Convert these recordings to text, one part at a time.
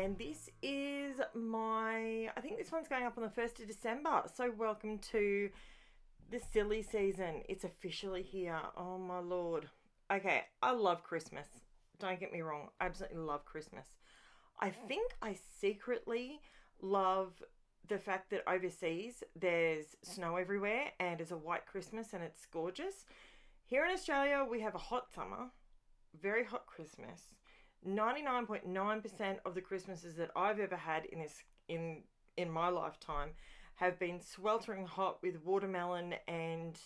and this is I think this one's going up on the 1st of December. So welcome to the silly season. It's officially here. Oh my Lord. Okay, I love Christmas. Don't get me wrong. I absolutely love Christmas. I think I secretly love the fact that overseas there's snow everywhere and it's a white Christmas and it's gorgeous. Here in Australia, we have a hot summer, very hot Christmas. 99.9% of the Christmases that I've ever had in my lifetime have been sweltering hot with watermelon and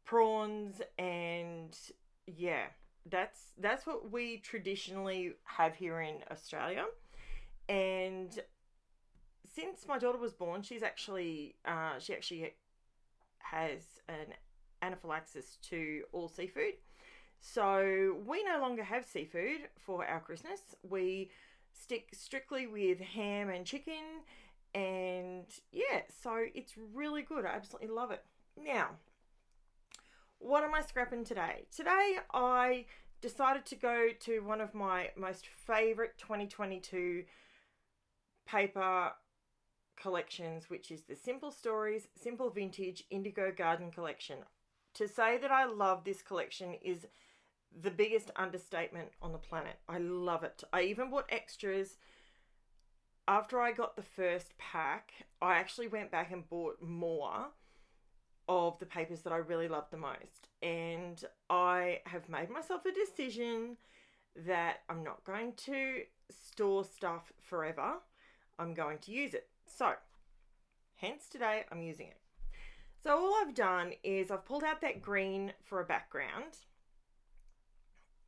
prawns, and yeah, that's what we traditionally have here in Australia. And since my daughter was born, she actually has an anaphylaxis to all seafood. So we no longer have seafood for our Christmas. We stick strictly with ham and chicken, and yeah, so it's really good. I absolutely love it. Now, what am I scrapping today? Today I decided to go to one of my most favourite 2022 paper collections, which is the Simple Stories, Simple Vintage Indigo Garden Collection. To say that I love this collection is the biggest understatement on the planet. I love it. I even bought extras. After I got the first pack, I actually went back and bought more of the papers that I really loved the most. And I have made myself a decision that I'm not going to store stuff forever. I'm going to use it. So, hence today I'm using it. So all I've done is I've pulled out that green for a background.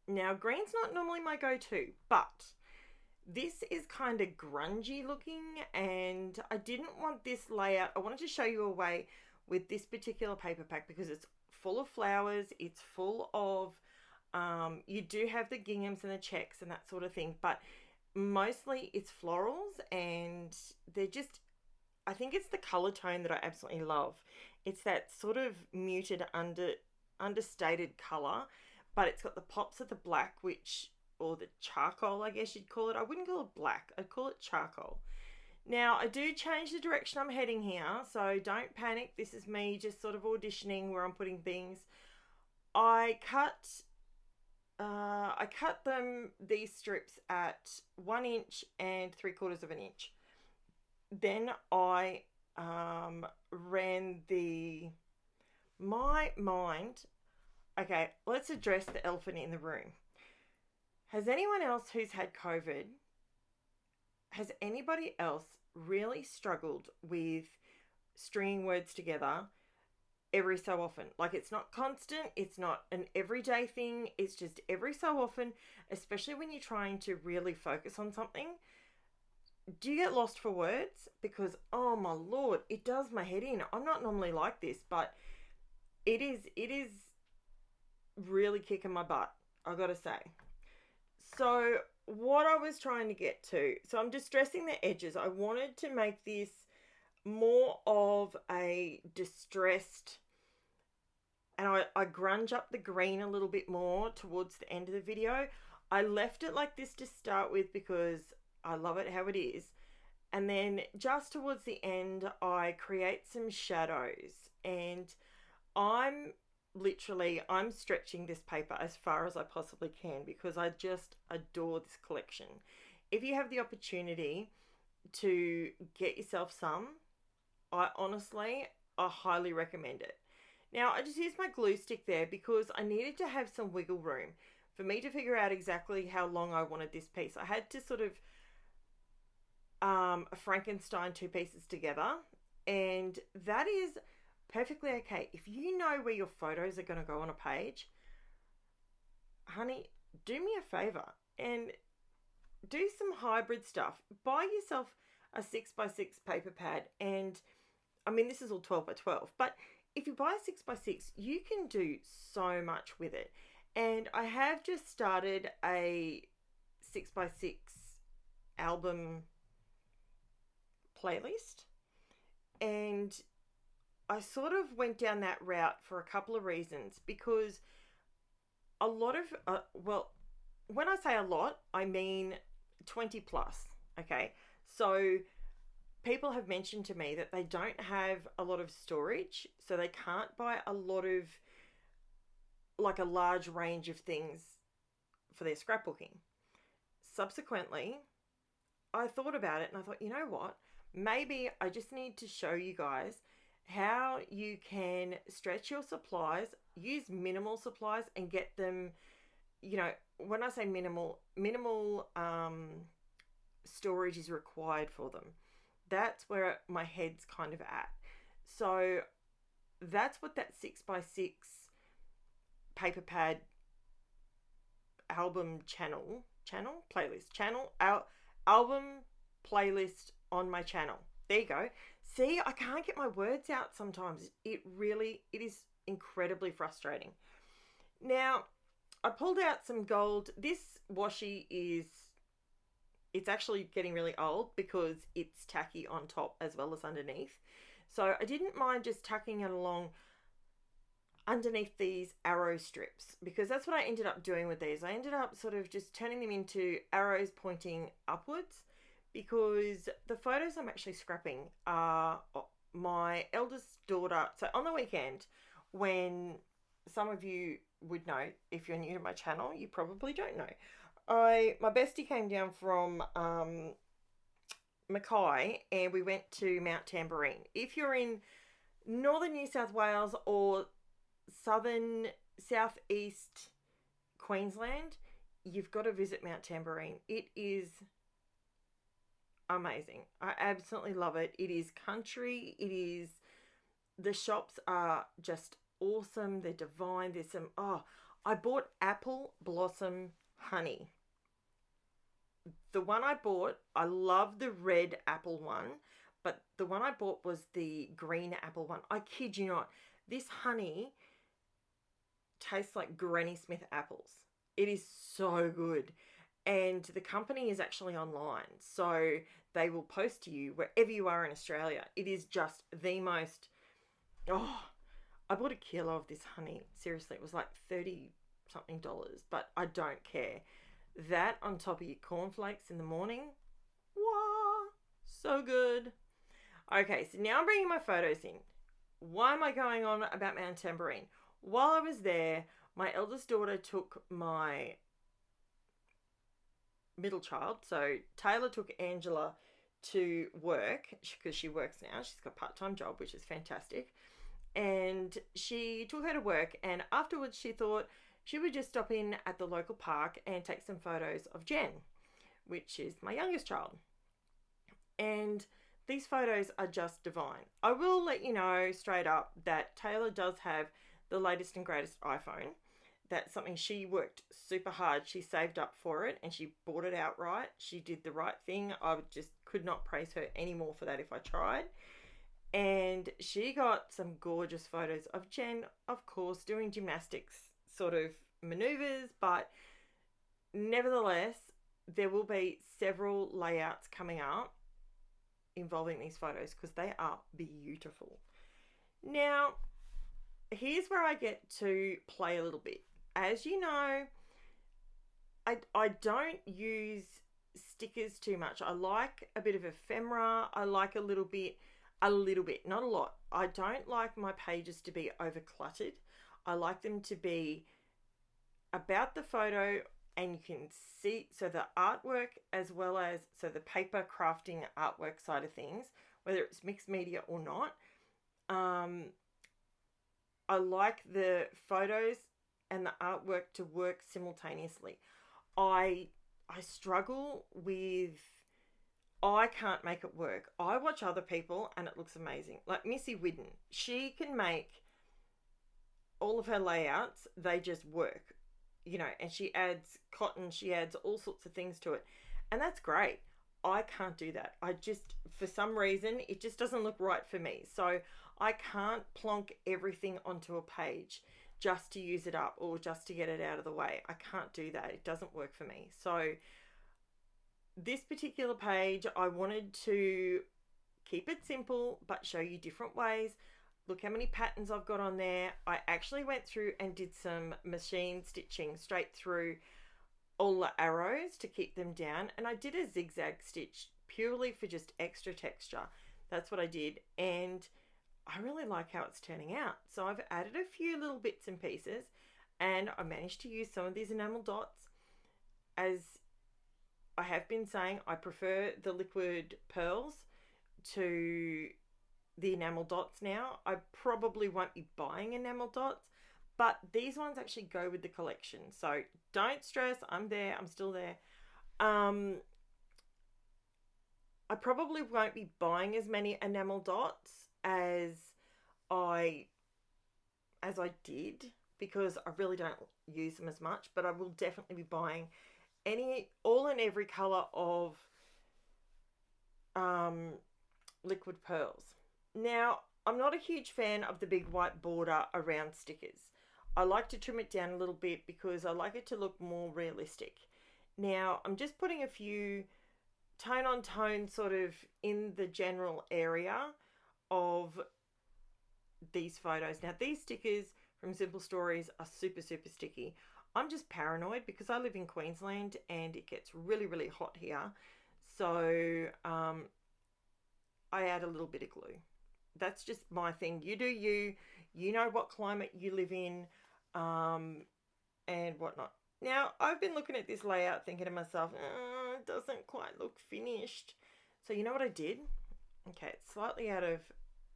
Now, green's not normally my go-to, but this is kind of grungy looking, and I didn't want this layout. I wanted to show you a way with this particular paper pack because it's full of flowers. It's full of, you do have the ginghams and the checks and that sort of thing, but mostly it's florals, and they're just, I think it's the color tone that I absolutely love. It's that sort of muted understated color, but it's got the pops of the black, or the charcoal, I guess you'd call it. I wouldn't call it black. I'd call it charcoal. Now, I do change the direction I'm heading here, so don't panic. This is me just sort of auditioning where I'm putting things. I cut these strips at 1 inch and 3/4 of an inch. Then I ran my mind. Okay, let's address the elephant in the room. Has anyone else who's had COVID, has anybody else really struggled with stringing words together every so often? Like, it's not constant, it's not an everyday thing, it's just every so often, especially when you're trying to really focus on something. Do you get lost for words? Because, oh my Lord, it does my head in. I'm not normally like this, but it is really kicking my butt, I gotta say. So what I was trying to get to, so I'm distressing the edges. I wanted to make this more of a distressed, and I grunge up the green a little bit more towards the end of the video. I left it like this to start with because I love it how it is. And then just towards the end, I create some shadows, and I'm stretching this paper as far as I possibly can because I just adore this collection. If you have the opportunity to get yourself some, I highly recommend it. Now, I just used my glue stick there because I needed to have some wiggle room for me to figure out exactly how long I wanted this piece. I had to sort of Frankenstein two pieces together, and that is perfectly okay. If you know where your photos are going to go on a page, honey, do me a favor and do some hybrid stuff. Buy yourself a 6x6 paper pad, and I mean, this is all 12x12, but if you buy a 6x6, you can do so much with it. And I have just started a 6x6 album playlist, and I sort of went down that route for a couple of reasons, because a lot of, when I say a lot, I mean 20 plus. Okay, so people have mentioned to me that they don't have a lot of storage, so they can't buy a lot of, like, a large range of things for their scrapbooking. Subsequently, I thought about it and I thought, you know what? Maybe I just need to show you guys how you can stretch your supplies, use minimal supplies, and get them, when I say minimal storage is required for them. That's where my head's kind of at. So that's what that 6x6 paper pad album album playlist on my channel. There you go. See, I can't get my words out sometimes. It is incredibly frustrating. Now, I pulled out some gold. This washi it's actually getting really old because it's tacky on top as well as underneath. So I didn't mind just tucking it along underneath these arrow strips, because that's what I ended up doing with these. I ended up sort of just turning them into arrows pointing upwards, because the photos I'm actually scrapping are my eldest daughter. So on the weekend, when some of you would know, if you're new to my channel, you probably don't know, my bestie came down from Mackay and we went to Mount Tamborine. If you're in northern New South Wales or southeast Queensland, you've got to visit Mount Tamborine. It is amazing. I absolutely love it. It is country. The shops are just awesome. They're divine. There's some, I bought apple blossom honey. The one I bought, I love the red apple one, but the one I bought was the green apple one. I kid you not. This honey tastes like Granny Smith apples. It is so good. And the company is actually online, so they will post to you wherever you are in Australia. It is just the most, I bought a kilo of this honey. Seriously, it was like $30 something, but I don't care. That on top of your cornflakes in the morning, wow, so good. Okay, so now I'm bringing my photos in. Why am I going on about Mount Tamborine? While I was there, my eldest daughter took my middle child. So Taylor took Angela to work because she works now. She's got a part-time job, which is fantastic. And she took her to work, and afterwards she thought she would just stop in at the local park and take some photos of Jen, which is my youngest child. And these photos are just divine. I will let you know straight up that Taylor does have the latest and greatest iPhone. That's something she worked super hard. She saved up for it and she bought it outright. She did the right thing. I just could not praise her anymore for that if I tried. And she got some gorgeous photos of Jen, of course, doing gymnastics sort of maneuvers, but nevertheless, there will be several layouts coming up involving these photos because they are beautiful. Now, here's where I get to play a little bit. As you know, I don't use stickers too much. I like a bit of ephemera. I like a little bit, not a lot. I don't like my pages to be over cluttered. I like them to be about the photo, and you can see, so the artwork as well as, so the paper crafting artwork side of things, whether it's mixed media or not. I like the photos and the artwork to work simultaneously. I struggle with, I can't make it work. I watch other people and it looks amazing. Like Missy Whidden, she can make all of her layouts, they just work, and she adds cotton, she adds all sorts of things to it. And that's great. I can't do that. For some reason, it just doesn't look right for me. So I can't plonk everything onto a page just to use it up or just to get it out of the way. I can't do that. It doesn't work for me. So this particular page, I wanted to keep it simple, but show you different ways. Look how many patterns I've got on there. I actually went through and did some machine stitching straight through all the arrows to keep them down, and I did a zigzag stitch purely for just extra texture. That's what I did, and I really like how it's turning out. So I've added a few little bits and pieces, and I managed to use some of these enamel dots. As I have been saying, I prefer the liquid pearls to the enamel dots now. I probably won't be buying enamel dots, but these ones actually go with the collection. So don't stress, I'm there, I'm still there. I probably won't be buying as many enamel dots as I did, because I really don't use them as much, but I will definitely be buying all and every color of liquid pearls. Now, I'm not a huge fan of the big white border around stickers. I like to trim it down a little bit because I like it to look more realistic. Now, I'm just putting a few tone on tone sort of in the general area of these photos. Now, these stickers from Simple Stories are super, super sticky. I'm just paranoid because I live in Queensland and it gets really, really hot here. So I add a little bit of glue. That's just my thing. You do you. You know what climate you live in and whatnot. Now, I've been looking at this layout thinking to myself, it doesn't quite look finished. So you know what I did? Okay, it's slightly out of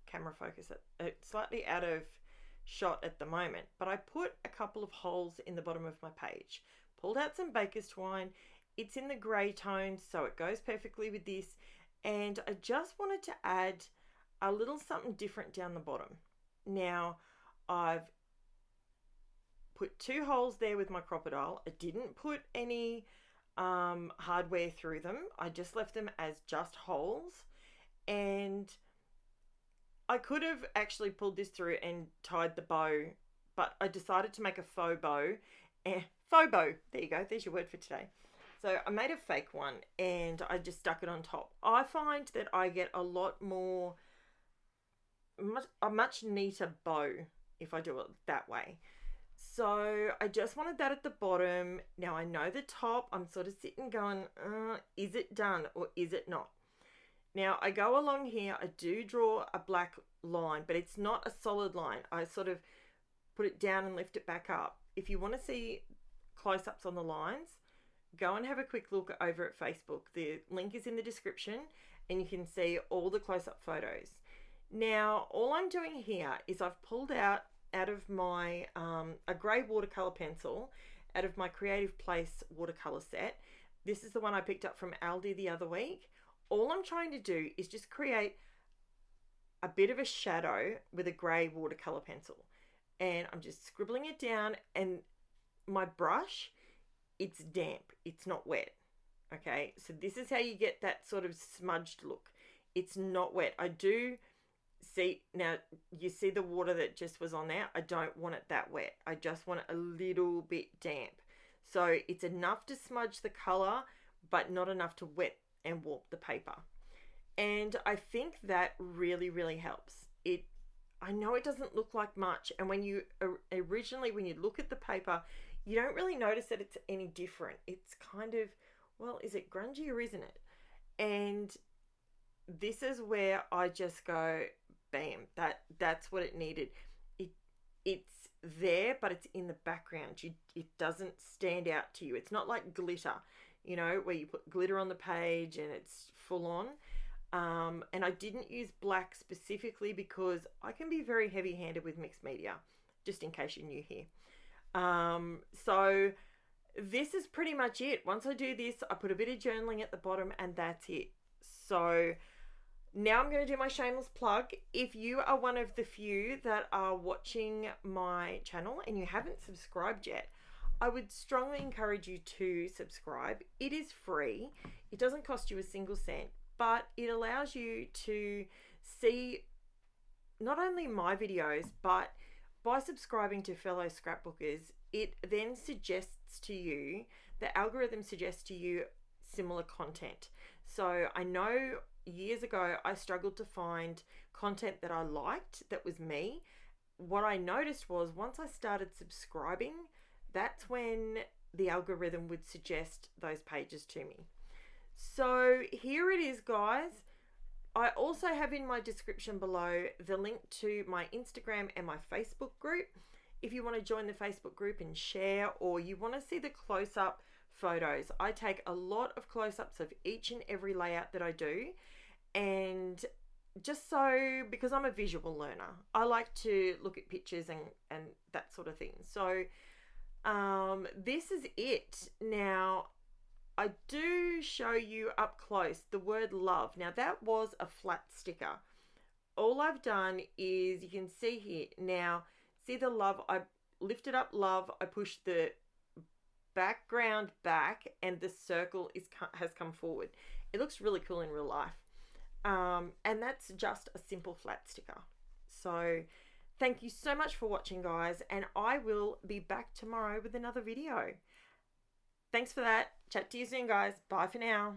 camera focus, slightly out of shot at the moment, but I put a couple of holes in the bottom of my page. Pulled out some baker's twine. It's in the grey tone, so it goes perfectly with this. And I just wanted to add a little something different down the bottom. Now, I've put 2 holes there with my crocodile. I didn't put any hardware through them. I just left them as just holes. And I could have actually pulled this through and tied the bow, but I decided to make a faux bow. Faux bow, there you go, there's your word for today. So I made a fake one and I just stuck it on top. I find that I get a much neater bow if I do it that way. So I just wanted that at the bottom. Now I know the top, I'm sort of sitting going, is it done or is it not? Now I go along here, I do draw a black line, but it's not a solid line. I sort of put it down and lift it back up. If you want to see close-ups on the lines, go and have a quick look over at Facebook. The link is in the description and you can see all the close-up photos. Now, all I'm doing here is I've pulled out of my, a grey watercolour pencil out of my Creative Place watercolour set. This is the one I picked up from ALDI the other week. All I'm trying to do is just create a bit of a shadow with a grey watercolour pencil. And I'm just scribbling it down, and my brush, it's damp, it's not wet. Okay, so this is how you get that sort of smudged look. It's not wet. I do see, now you see the water that just was on there. I don't want it that wet. I just want it a little bit damp. So it's enough to smudge the colour, but not enough to wet and warp the paper. And I think that really, really helps. I know it doesn't look like much, and when you look at the paper, you don't really notice that it's any different. It's kind of, well, is it grungy or isn't it? And this is where I just go, bam, that's what it needed. It's there, but it's in the background. It doesn't stand out to you. It's not like glitter, you know, where you put glitter on the page and it's full on. And I didn't use black specifically because I can be very heavy-handed with mixed media, just in case you're new here. So this is pretty much it. Once I do this, I put a bit of journaling at the bottom and that's it. So now I'm going to do my shameless plug. If you are one of the few that are watching my channel and you haven't subscribed yet, I would strongly encourage you to subscribe. It is free. It doesn't cost you a single cent, but it allows you to see not only my videos, but by subscribing to fellow scrapbookers, it then suggests to you, the algorithm suggests to you similar content. So I know years ago I struggled to find content that I liked that was me. What I noticed was once I started subscribing, that's when the algorithm would suggest those pages to me. So here it is, guys. I also have in my description below the link to my Instagram and my Facebook group. If you want to join the Facebook group and share, or you want to see the close-up photos. I take a lot of close-ups of each and every layout that I do, and just so, because I'm a visual learner, I like to look at pictures and that sort of thing. So this is it. Now, I do show you up close the word love. Now, that was a flat sticker. All I've done is, you can see here, now, see the love, I lifted up love, I pushed the background back, and the circle has come forward. It looks really cool in real life. And that's just a simple flat sticker. So thank you so much for watching, guys, and I will be back tomorrow with another video. Thanks for that. Chat to you soon, guys. Bye for now.